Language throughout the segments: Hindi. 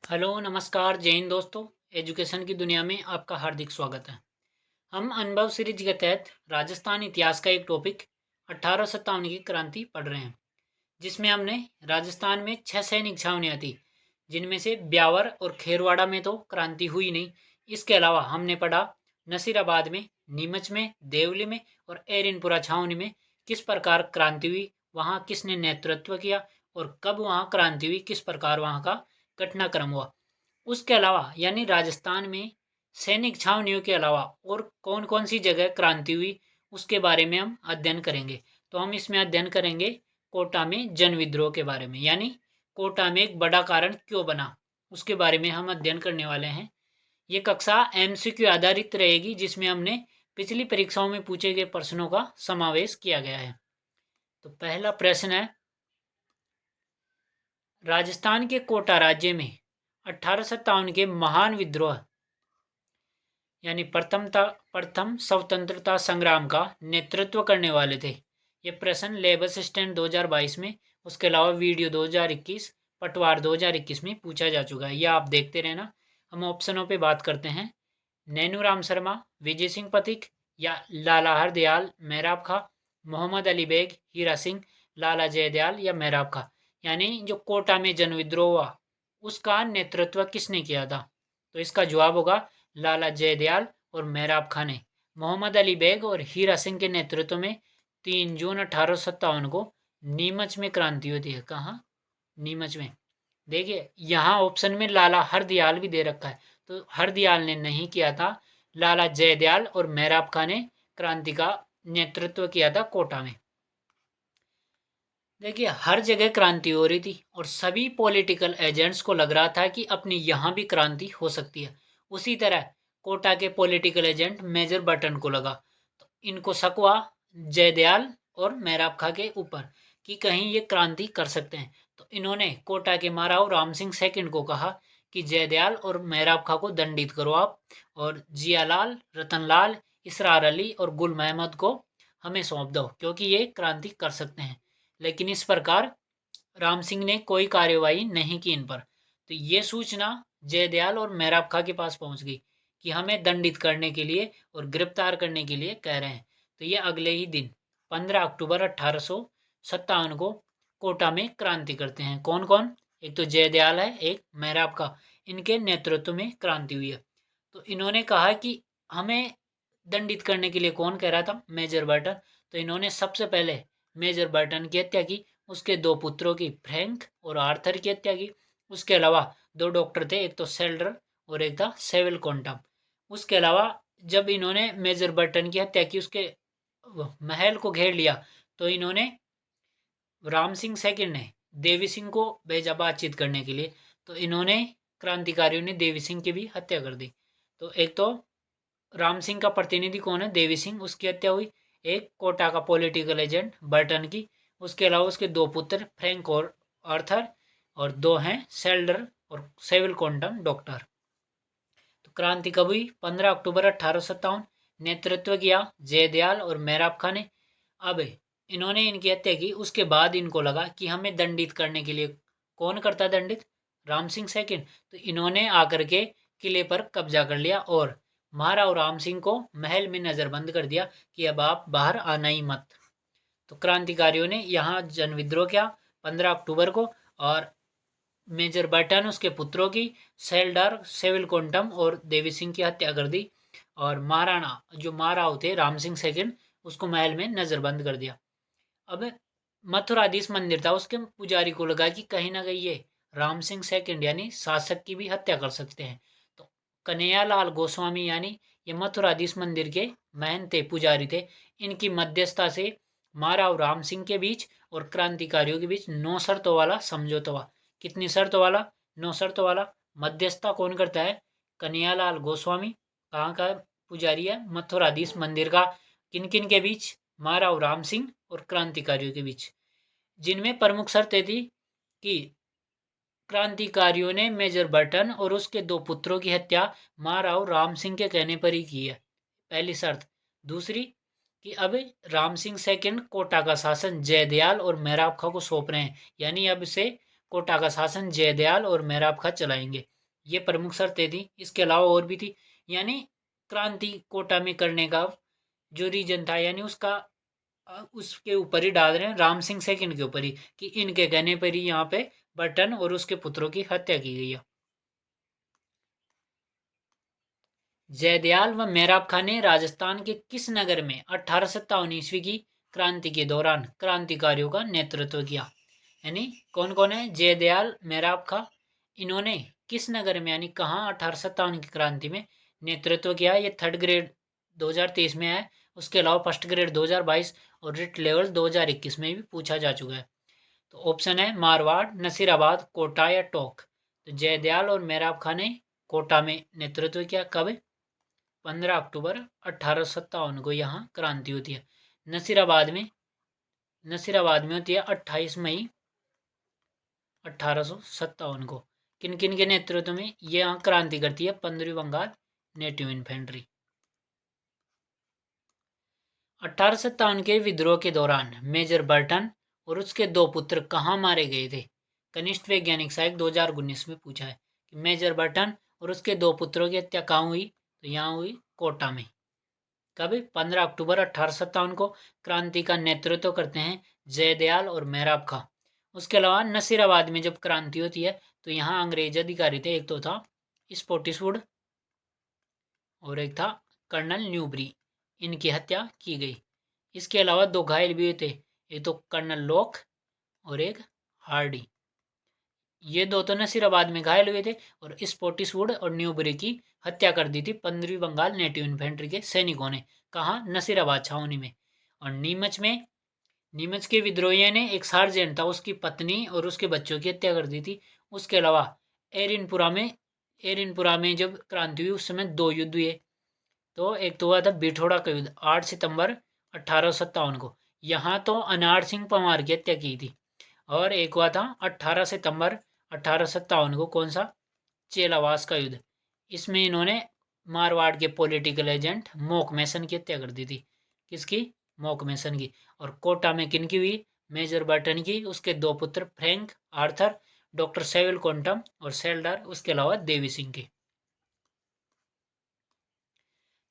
हेलो, नमस्कार, जय हिंद दोस्तों। एजुकेशन की दुनिया में आपका हार्दिक स्वागत है। हम अनुभव सीरीज के तहत राजस्थान इतिहास का एक टॉपिक 1857 की क्रांति पढ़ रहे हैं, जिसमें हमने राजस्थान में 6 सैनिक छावनियाँ थी, जिनमें से ब्यावर और खेरवाड़ा में तो क्रांति हुई नहीं। इसके अलावा हमने पढ़ा नसीराबाद में, नीमच में, देवली में और एरिनपुरा छावनी में किस प्रकार क्रांति हुई, वहाँ किसने नेतृत्व किया और कब वहाँ क्रांति हुई, किस प्रकार वहाँ का घटनाक्रम हुआ। उसके अलावा यानी राजस्थान में सैनिक छावनियों के अलावा और कौन कौन सी जगह क्रांति हुई, उसके बारे में हम अध्ययन करेंगे। तो हम इसमें अध्ययन करेंगे कोटा में जन विद्रोह के बारे में, यानी कोटा में एक बड़ा कारण क्यों बना, उसके बारे में हम अध्ययन करने वाले हैं। ये कक्षा एमसीक्यू आधारित रहेगी, जिसमें हमने पिछली परीक्षाओं में पूछे गए प्रश्नों का समावेश किया गया है। तो पहला प्रश्न है, राजस्थान के कोटा राज्य में 1857 के महान विद्रोह यानी प्रथम स्वतंत्रता संग्राम का नेतृत्व करने वाले थे। ये प्रश्न लेब असिस्टेंट 2022 में, उसके अलावा वीडियो 2021, पटवार 2021 में पूछा जा चुका है। यह आप देखते रहना। हम ऑप्शनों पे बात करते हैं। नैनूराम शर्मा, विजय सिंह पथिक या लाला हरदयाल मेहराब खां, मोहम्मद अली बेग, हीरा सिंह, लाला जयदयाल या मेहराब खां। यानी जो कोटा में जन विद्रोह हुआ उसका नेतृत्व किसने किया था? तो इसका जवाब होगा लाला जयदयाल और मेहराब खां ने। मोहम्मद अली बेग और हीरा सिंह के नेतृत्व में 3 जून 1857 को नीमच में क्रांति होती है। कहाँ? नीमच में। देखिए यहाँ ऑप्शन में लाला हरदयाल भी दे रखा है, तो हरदयाल ने नहीं किया था, लाला जयदयाल और मेहराब खां ने क्रांति का नेतृत्व किया था कोटा में। देखिए हर जगह क्रांति हो रही थी और सभी पॉलिटिकल एजेंट्स को लग रहा था कि अपनी यहाँ भी क्रांति हो सकती है। उसी तरह कोटा के पॉलिटिकल एजेंट मेजर बटन को लगा, तो इनको शक हुआ जयदयाल और मेहराब खां के ऊपर कि कहीं ये क्रांति कर सकते हैं। तो इन्होंने कोटा के महाराव राम सिंह सेकंड को कहा कि जयदयाल और मेहराब खां को दंडित करो आप, और जियालाल, रतनलाल, इसरार अली और गुल महमद को हमें सौंप दो, क्योंकि ये क्रांति कर सकते हैं। लेकिन इस प्रकार राम सिंह ने कोई कार्यवाही नहीं की इन पर। तो ये सूचना जयदयाल और मेहराब खां के पास पहुंच गई कि हमें दंडित करने के लिए और गिरफ्तार करने के लिए कह रहे हैं। तो ये अगले ही दिन 15 अक्टूबर 1857 को कोटा में क्रांति करते हैं। कौन कौन? एक तो जयदयाल है, एक मेहराब खां, इनके नेतृत्व में क्रांति हुई है। तो इन्होंने कहा कि हमें दंडित करने के लिए कौन कह रहा था? Major Burton. तो इन्होंने सबसे पहले मेजर बर्टन की हत्या की, उसके 2 पुत्रों की फ्रैंक और आर्थर की हत्या की। उसके अलावा 2 डॉक्टर थे, एक तो सेल्डर और एक था सेविल कोंटम। उसके अलावा जब इन्होंने मेजर बर्टन की हत्या की, उसके महल को घेर लिया, तो इन्होंने राम सिंह सेकंड ने देवी सिंह को भेजा बातचीत करने के लिए। तो इन्होंने क्रांतिकारियों ने देवी सिंह की भी हत्या कर दी। तो एक तो राम सिंह का प्रतिनिधि कौन है? देवी सिंह, उसकी हत्या हुई। एक कोटा का पॉलिटिकल एजेंट बर्टन की, उसके अलावा उसके 2 पुत्र फ्रैंक और आर्थर, और 2 हैं सेल्डर और सेविल कोंटम डॉक्टर। तो क्रांति कब हुई? 15 अक्टूबर 1857। नेतृत्व किया जयदयाल और मेहराब खां ने। अब इन्होंने इनकी हत्या की, उसके बाद इनको लगा कि हमें दंडित करने के लिए कौन करता है दंडित? राम सिंह सेकंड। तो इन्होंने आकर के किले पर कब्जा कर लिया और महाराव राम सिंह को महल में नजरबंद कर दिया कि अब आप बाहर आना ही मत। तो क्रांतिकारियों ने यहाँ जन विद्रोह किया 15 अक्टूबर को, और मेजर बर्टन, उसके पुत्रों की, सेल्डर, सेविल कोंटम और देवी सिंह की हत्या कर दी, और महाराणा जो महाराव थे राम सिंह सेकंड, उसको महल में नजरबंद कर दिया। अब मथुराधीश मंदिर था, उसके पुजारी को लगा कि कहीं ना कहीं ये राम सिंह सेकंड यानी शासक की भी हत्या कर सकते हैं। तो कन्हैयालाल गोस्वामी यानी ये मथुराधीश मंदिर के महंत थे, पुजारी थे, इनकी मध्यस्थता से महाराव राम सिंह के बीच और क्रांतिकारियों के बीच 9 शर्तों वाला समझौता हुआ। कितनी शर्तों वाला? 9 शर्तों वाला। मध्यस्थता कौन करता है? कन्हैयालाल गोस्वामी। कहाँ का पुजारी है? मथुराधीश मंदिर का। किन किन के बीच? महाराव राम सिंह और क्रांतिकारियों के बीच। जिनमें प्रमुख शर्तें थी कि क्रांतिकारियों ने मेजर बर्टन और उसके 2 पुत्रों की हत्या महाराव राम सिंह के कहने पर ही की है, पहली शर्त। दूसरी कि अब राम सिंह सेकंड कोटा का शासन जयदयाल और मेहराब खां को सौंप रहे हैं, यानी अब से कोटा का शासन जयदयाल और मेहराब खां चलाएंगे। ये प्रमुख शर्तें थी। इसके अलावा और भी थी, यानी क्रांति कोटा में करने का जो रीजन था, यानी उसका उसके ऊपर ही डाल रहे हैं, राम सिंह सेकंड के ऊपर ही, कि इनके कहने पर ही यहाँ पे बर्टन और उसके पुत्रों की हत्या की गई है। जयदयाल व मेहराब खां ने राजस्थान के किस नगर में 1857 ईस्वी की क्रांति के दौरान क्रांतिकारियों का नेतृत्व किया? यानी कौन कौन है? जयदयाल, मेहराब खां, इन्होंने किस नगर में, यानी कहाँ 1857 की क्रांति में नेतृत्व किया? ये थर्ड ग्रेड 2023 में है। उसके अलावा फर्स्ट ग्रेड 2022 और रिट लेवल 2021 में भी पूछा जा चुका है। तो ऑप्शन है मारवाड़, नसीराबाद, कोटा या टोंक। तो जयदयाल और मेहराब खां ने कोटा में नेतृत्व किया। कब? 15 अक्टूबर 1857 को यहाँ क्रांति होती है। नसीराबाद में होती है 28 मई 1857 को। किन किन के नेतृत्व में ये यहाँ क्रांति करती है? 15वीं बंगाल नेटिव इन्फेंट्री। 1857 के विद्रोह के दौरान मेजर बर्टन और उसके दो पुत्र कहाँ मारे गए थे? कनिष्ठ वैज्ञानिक सहायक 2019 में पूछा है कि मेजर बर्टन और उसके दो पुत्रों की हत्या कहाँ हुई? तो यहाँ हुई कोटा में। कब? 15 अक्टूबर 1857 को। क्रांति का नेतृत्व करते हैं जयदयाल और मेहराब खां। उसके अलावा नसीराबाद में जब क्रांति होती है तो यहाँ अंग्रेज अधिकारी थे, एक तो था स्पॉटिसवुड और एक था कर्नल न्यूबरी, इनकी हत्या की गई। इसके अलावा दो घायल भी थे, एक तो कर्नल लॉक और एक हार्डी। ये दो तो नसीराबाद में घायल हुए थे और स्पॉटिसवुड और न्यूबरी की हत्या कर दी थी 15वीं बंगाल नेटिव इन्फेंट्री के सैनिकों ने। कहाँ? नसीराबाद छावनी में। और नीमच के विद्रोहियों ने, एक सार्जेंट था, उसकी पत्नी और उसके बच्चों की हत्या कर दी थी। उसके अलावा एरिनपुरा में जब क्रांति हुई उस समय दो युद्ध हुए। तो एक तो हुआ था बिठोड़ा का युद्ध 8 सितंबर 1857 को, यहाँ तो अनार सिंह पंवार की हत्या की थी। और एक हुआ था 18 सितंबर 1857 को, कौन सा? चेलावास का युद्ध। इसमें इन्होंने मारवाड़ के पॉलिटिकल एजेंट मोक मैसन की हत्या कर दी थी। किसकी? मोक मैसन की। और कोटा में किनकी हुई? मेजर बर्टन की, उसके दो पुत्र Frank Arthur, doctor swivel quantum और सेल्डर, उसके अलावा देवी सिंह की।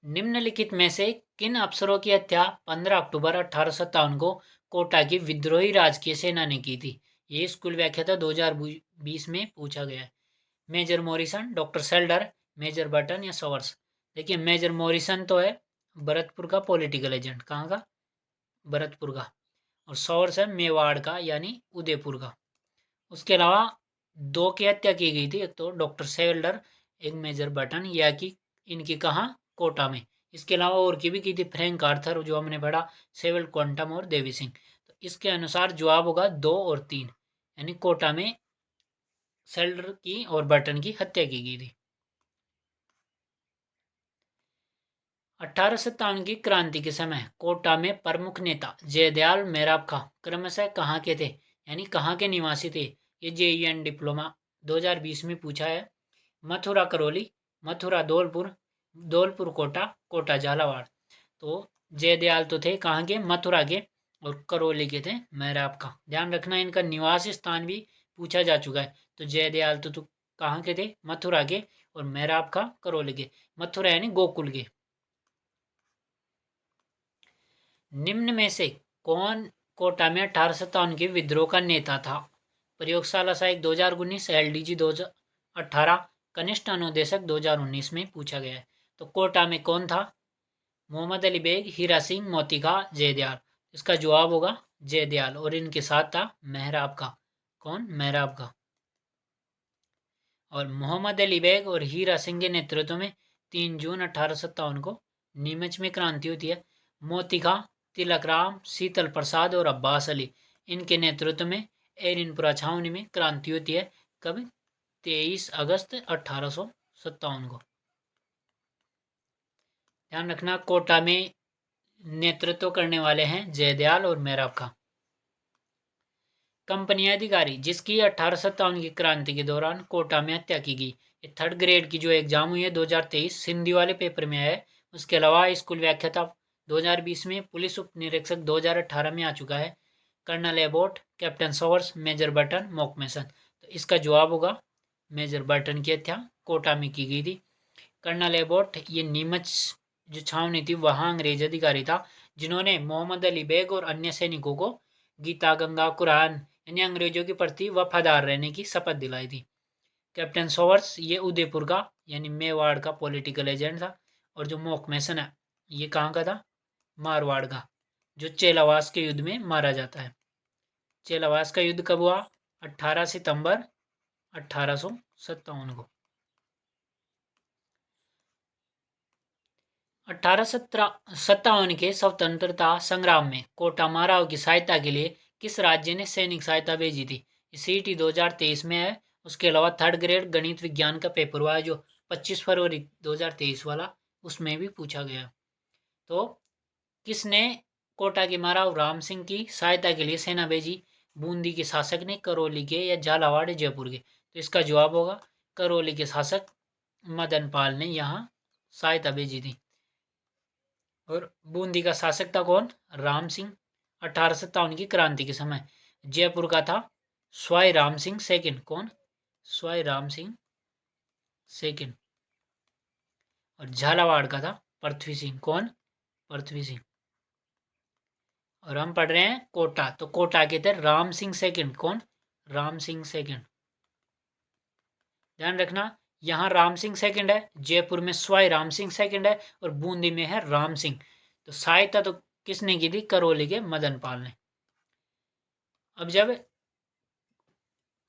निम्नलिखित में से किन अफसरों की हत्या 15 अक्टूबर 1857 को कोटा की विद्रोही राजकीय सेना ने की थी? ये स्कूल व्याख्या था 2020 में पूछा गया है। Major Morrison, doctor Selder, major Button या सवर्स? देखिए, मेजर मॉरिसन तो है भरतपुर का पॉलिटिकल एजेंट, कहाँ का? भरतपुर का। और सवर्स है मेवाड़ का, यानी उदयपुर का। उसके अलावा दो की हत्या की गई थी, एक तो डॉक्टर सेल्डर, एक मेजर बटन, या कि इनकी कहाँ? कोटा में। इसके अलावा और की भी की थी, फ्रैंक आर्थर जो हमने पढ़ा, सेविल क्वांटम और देवी सिंह। तो इसके अनुसार जवाब होगा 2 और 3, यानी कोटा में सेल्डर की और बटन की हत्या की गई थी। 1857 की क्रांति के समय कोटा में प्रमुख नेता जयदयाल मेहराब खां क्रमशः कहाँ के थे, यानी कहाँ के निवासी थे? ये JEN डिप्लोमा 2020 में पूछा है। मथुरा करौली, मथुरा धौलपुर, धौलपुर कोटा, कोटा झालावाड़। तो जयदयाल तो थे कहाँ के? मथुरा के। और करौली के थे मेहराब खां। ध्यान रखना, इनका निवास स्थान भी पूछा जा चुका है। तो जयदयाल तो कहाँ के थे? मथुरा के। और मेहराब खां करौली के। मथुरा यानी गोकुल के। निम्न में से कौन कोटा में 1857 के विद्रोह का नेता था? प्रयोगशाला सहायक 2019, LDG 2018, कनिष्ठ अनुदेशक 2019 में पूछा गया है। तो कोटा में कौन था? मोहम्मद अली बेग, हीरा सिंह, मोती खां, जयदयाल। इसका जवाब होगा जयदयाल। और इनके साथ था मेहराब का। कौन? मेहराब का। और मोहम्मद अली बेग और हीरा सिंह के नेतृत्व में 3 जून 1857 को नीमच में क्रांति होती है। मोती खां, तिलक राम, शीतल प्रसाद और अब्बास अली, इनके नेतृत्व में एरिनपुरा छावनी में क्रांति होती है। कब? 23 अगस्त 1857 को। ध्यान रखना, कोटा में नेतृत्व करने वाले हैं जयदयाल और मेहराब खां। कंपनी अधिकारी जिसकी 1857 की क्रांति के दौरान कोटा में हत्या की गई। ये थर्ड ग्रेड की जो एग्जाम हुई है 2023 सिंधी वाले पेपर में है। उसके अलावा स्कूल व्याख्याता 2020 में, पुलिस उप निरीक्षक 2018 में आ चुका है। Colonel Abbott, captain Sowers, major Button, Monk Mason. तो इसका जवाब होगा मेजर बटन की हत्या कोटा में की गई थी। कर्नल एबॉट ये नीमच जो छावनी थी वहाँ अंग्रेज अधिकारी था जिन्होंने मोहम्मद अली बेग और अन्य सैनिकों को गीता गंगा कुरान यानी अंग्रेजों के प्रति वफादार रहने की शपथ दिलाई थी। कैप्टन सोवर्स ये उदयपुर का यानी मेवाड़ का पॉलिटिकल एजेंट था। और जो मोकमेसन है ये कहाँ का था, मारवाड़ का, जो चेलावास के युद्ध में मारा जाता है। चेलावास का युद्ध कब हुआ, 18 सितंबर 1857 को। 1857 के स्वतंत्रता संग्राम में कोटा माराव की सहायता के लिए किस राज्य ने सैनिक सहायता भेजी थी। सीटी 2023 में है। उसके अलावा थर्ड ग्रेड गणित विज्ञान का पेपर हुआ है जो 25 फरवरी 2023 वाला, उसमें भी पूछा गया। तो किसने कोटा के महाराव राम सिंह की सहायता के लिए सेना भेजी, बूंदी के शासक ने, करौली के, या झालावाड़ जयपुर के। तो इसका जवाब होगा करौली के शासक मदन पाल ने यहाँ सहायता भेजी थी। और बूंदी का शासक था कौन, राम सिंह। 1857 की क्रांति के समय। जयपुर का था स्वाई राम सिंह सेकंड। कौन, स्वाई राम सिंह सेकंड। और झालावाड़ का था पृथ्वी सिंह। कौन, पृथ्वी सिंह। और हम पढ़ रहे हैं कोटा, तो कोटा के थे राम सिंह सेकंड। कौन, राम सिंह सेकंड। ध्यान रखना यहाँ राम सिंह सेकंड है, जयपुर में स्वाई राम सिंह सेकंड है, और बूंदी में है राम सिंह। तो सहायता तो किसने की थी, करौली के मदन पाल ने। अब जब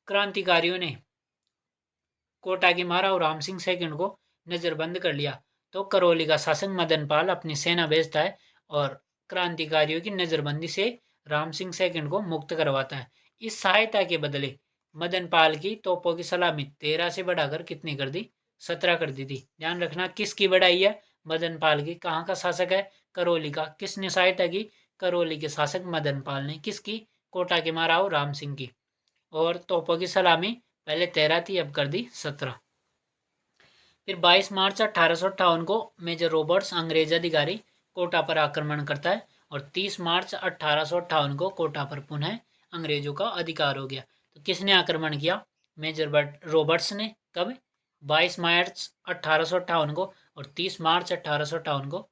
क्रांतिकारियों ने कोटा के महाराव राम सिंह सेकंड को नजरबंद कर लिया तो करौली का शासक मदन पाल अपनी सेना भेजता है और क्रांतिकारियों की नजरबंदी से राम सिंह सेकंड को मुक्त करवाता है। इस सहायता के बदले मदन पाल की तोपों की सलामी 13 से बढ़ाकर कितनी कर दी, 17 कर दी थी। ध्यान रखना किसकी बढ़ाई है, मदन पाल की। कहाँ का शासक है, करौली का। किसने सहायता की, करौली के शासक मदन पाल ने। किसकी, कोटा के महाराव राम सिंह की। और तोपों की सलामी पहले 13 थी, अब कर दी 17। फिर 22 मार्च 1858 को मेजर रॉबर्ट्स अंग्रेज अधिकारी कोटा पर आक्रमण करता है और 30 मार्च 1858 को कोटा पर पुनः अंग्रेजों का अधिकार हो गया। तो किसने आक्रमण किया, मेजर रॉबर्ट्स ने। कब, 22 मार्च 1858 को, और 30 मार्च 1858 को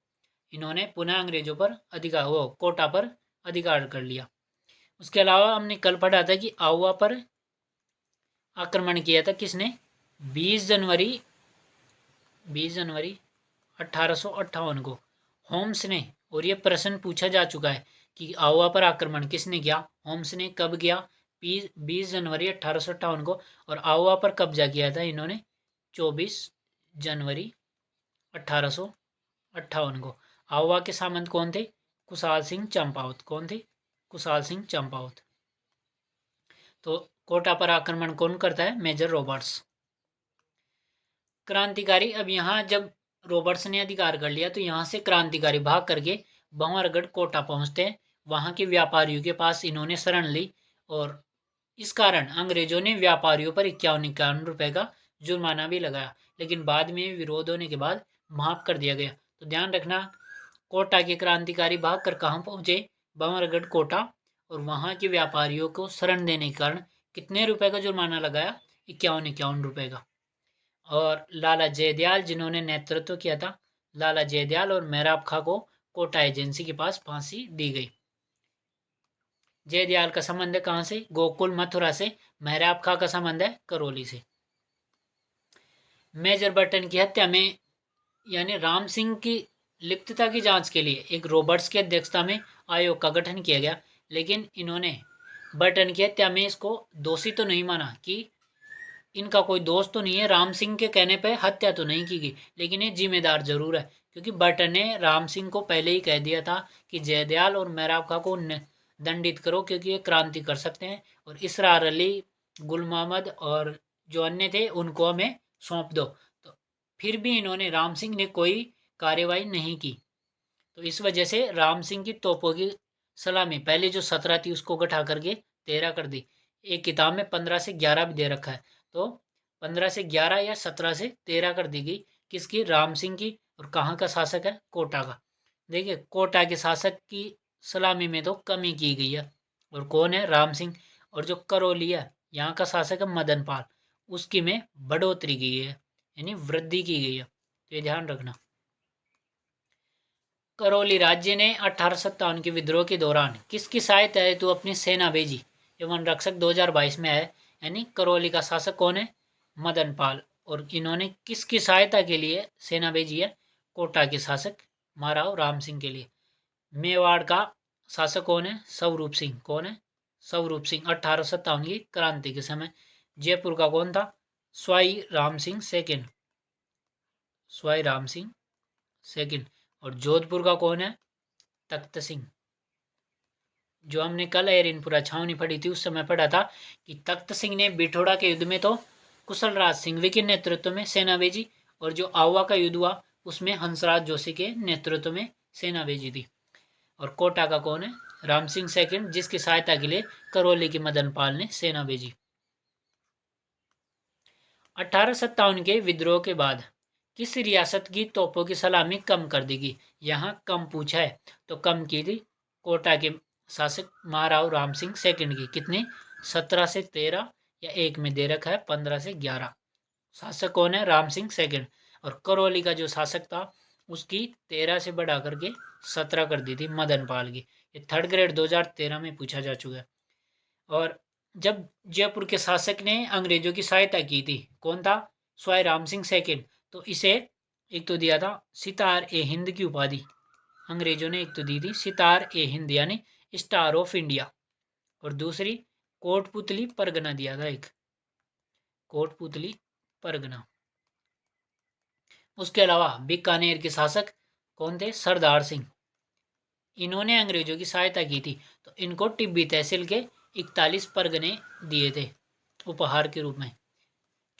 इन्होंने पुनः अंग्रेजों पर अधिकार, वो कोटा पर अधिकार कर लिया। उसके अलावा हमने कल पढ़ा था कि आउवा पर आक्रमण किया था किसने, 20 जनवरी 1858 को होम्स ने। और ये प्रश्न पूछा जा चुका है कि आउवा पर आक्रमण किसने किया, होम्स ने। कब किया, 20 जनवरी 1858 को। और आउवा पर कब्जा किया था इन्होंने 24 जनवरी 1858 को। आउवा के सामंत कौन थे, कुशाल सिंह चंपावत। कौन थे, कुशाल सिंह चंपावत। तो कोटा पर आक्रमण कौन करता है, मेजर रॉबर्ट्स। क्रांतिकारी, अब यहाँ जब रॉबर्ट्स ने अधिकार कर लिया तो यहाँ से क्रांतिकारी भाग करके भंवरगढ़ कोटा पहुँचते हैं। वहाँ के व्यापारियों के पास इन्होंने शरण ली और इस कारण अंग्रेजों ने व्यापारियों पर 51 रुपए का जुर्माना भी लगाया, लेकिन बाद में विरोध होने के बाद माफ कर दिया गया। तो ध्यान रखना कोटा के क्रांतिकारी भाग कर कहाँ पहुँचे, भंवरगढ़ कोटा। और वहाँ के व्यापारियों को शरण देने के कारण कितने रुपए का जुर्माना लगाया, 51 रुपए का। और लाला जयदयाल जिन्होंने नेतृत्व किया था, लाला जयदयाल और मेहराब खां को कोटा एजेंसी के पास फांसी दी गई। जयदयाल का संबंध है कहाँ से, गोकुल मथुरा से। मेहराब खां का संबंध है करौली से। मेजर बर्टन की हत्या में यानी राम सिंह की लिप्तता की जांच के लिए एक रॉबर्ट्स की अध्यक्षता में आयोग का गठन किया गया, लेकिन इन्होंने बर्टन की हत्या में इसको दोषी तो नहीं माना कि इनका कोई दोष तो नहीं है, राम सिंह के कहने पे हत्या तो नहीं की गई, लेकिन ये जिम्मेदार जरूर है क्योंकि बर्टन ने राम सिंह को पहले ही कह दिया था कि जयदयाल और मेहराब खां को दंडित करो क्योंकि ये क्रांति कर सकते हैं, और इसरार अली, गुल मोहम्मद और जो अन्य थे उनको हमें सौंप दो। तो फिर भी इन्होंने, राम सिंह ने कोई कार्यवाही नहीं की। तो इस वजह से राम सिंह की तोपों की सलामी पहले जो 17 थी उसको घटा करके 13 कर दी। एक किताब में 15 से 11 भी दे रखा है, तो 15 से 11 या 17 से 13 कर दी गई। किसकी, राम सिंह की। और कहाँ का शासक है, कोटा का। देखिए कोटा के शासक की सलामी में तो कमी की गई है, और कौन है, राम सिंह। और जो करौली है यहाँ का शासक है मदन पाल, उसकी में बढ़ोतरी की है। यानी वृद्धि की गई है, तो ये ध्यान रखना। करौली राज्य ने 1857 के विद्रोह के दौरान किसकी सहायता हेतु अपनी सेना भेजी? ये वन रक्षक 2022 में है। यानी करौली का शासक कौन है? मदन पाल। और इन्होंने किसकी सहायता के लिए सेना भेजी है? कोटा के शासक महाराव राम सिंह के लिए। मेवाड़ का शासक कौन है? स्वरूप सिंह। कौन है? स्वरूप सिंह। 1857 की क्रांति के समय। जयपुर का कौन था? स्वाई राम सिंह सेकंड। स्वाई राम सिंह सेकंड। और जोधपुर का कौन है? तख्त सिंह। जो हमने कल एरिनपुरा छावनी पढ़ी थी उस समय पढ़ा था कि तख्त सिंह ने बिठोड़ा के युद्ध में तो कुशलराज सिंघवी के नेतृत्व में सेना भेजी, और जो आवा का युद्ध हुआ उसमें हंसराज जोशी के नेतृत्व में सेना भेजी थी। और कोटा का कौन है? राम सिंह सेकंड, जिसकी सहायता के लिए करौली के मदन पाल ने सेना भेजी। 1857 के विद्रोह के बाद किस रियासत की तोपों की सलामी कम कर दी गई? यहाँ कम पूछा है, तो कम की थी कोटा के शासक महाराव राम सिंह सेकंड की। कितने? 17 से 13, या एक में दे रखा है 15 से 11। शासक कौन है? राम सिंह सेकंड। और करौली का जो शासक था उसकी 13 से बढ़ा करके 17 कर दी थी मदन पाल की। ये थर्ड ग्रेड 2013 में पूछा जा चुका है। और जब जयपुर के शासक ने अंग्रेजों की सहायता की थी, कौन था? स्वाई राम सिंह सेकंड। तो इसे एक तो दिया था सितार ए हिंद की उपाधि, अंग्रेजों ने एक तो दी थी सितार ए हिंद यानी स्टार ऑफ इंडिया, और दूसरी कोटपुतली परगना दिया था, एक कोटपुतली परगना। उसके अलावा बीकानेर के शासक कौन थे? सरदार सिंह। इन्होंने अंग्रेजों की सहायता की थी, तो इनको टिब्बी तहसील के 41 परगने दिए थे उपहार के रूप में।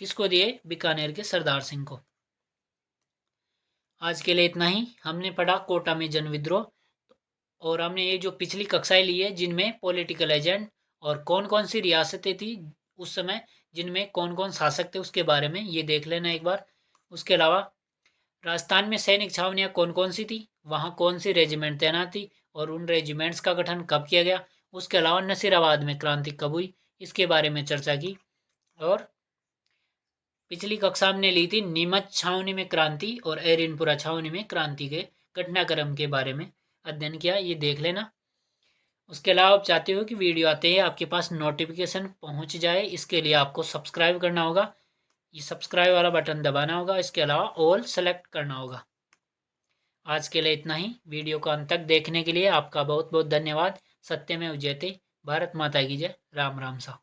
किसको दिए? बीकानेर के सरदार सिंह को। आज के लिए इतना ही। हमने पढ़ा कोटा में जन विद्रोह, और हमने ये जो पिछली कक्षाएं ली है जिनमें पॉलिटिकल एजेंट और कौन कौन सी रियासतें थी उस समय, जिनमें कौन कौन शासक थे उसके बारे में ये देख लेना एक बार। उसके अलावा राजस्थान में सैनिक छावनियाँ कौन कौन सी थी, वहाँ कौन सी रेजिमेंट तैनात थी, और उन रेजिमेंट्स का गठन कब किया गया। उसके अलावा नसीराबाद में क्रांति कब हुई, इसके बारे में चर्चा की। और पिछली कक्षा हमने ली थी नीमच छावनी में क्रांति और एरिनपुरा छावनी में क्रांति के घटनाक्रम के बारे में अध्ययन किया, ये देख लेना। उसके अलावा आप चाहते हो कि वीडियो आते ही आपके पास नोटिफिकेशन पहुंच जाए, इसके लिए आपको सब्सक्राइब करना होगा। ये सब्सक्राइब वाला बटन दबाना होगा। इसके अलावा ऑल सेलेक्ट करना होगा। आज के लिए इतना ही। वीडियो को अंत तक देखने के लिए आपका बहुत बहुत धन्यवाद। सत्यमेव जयते। भारत माता की जय। राम राम सा।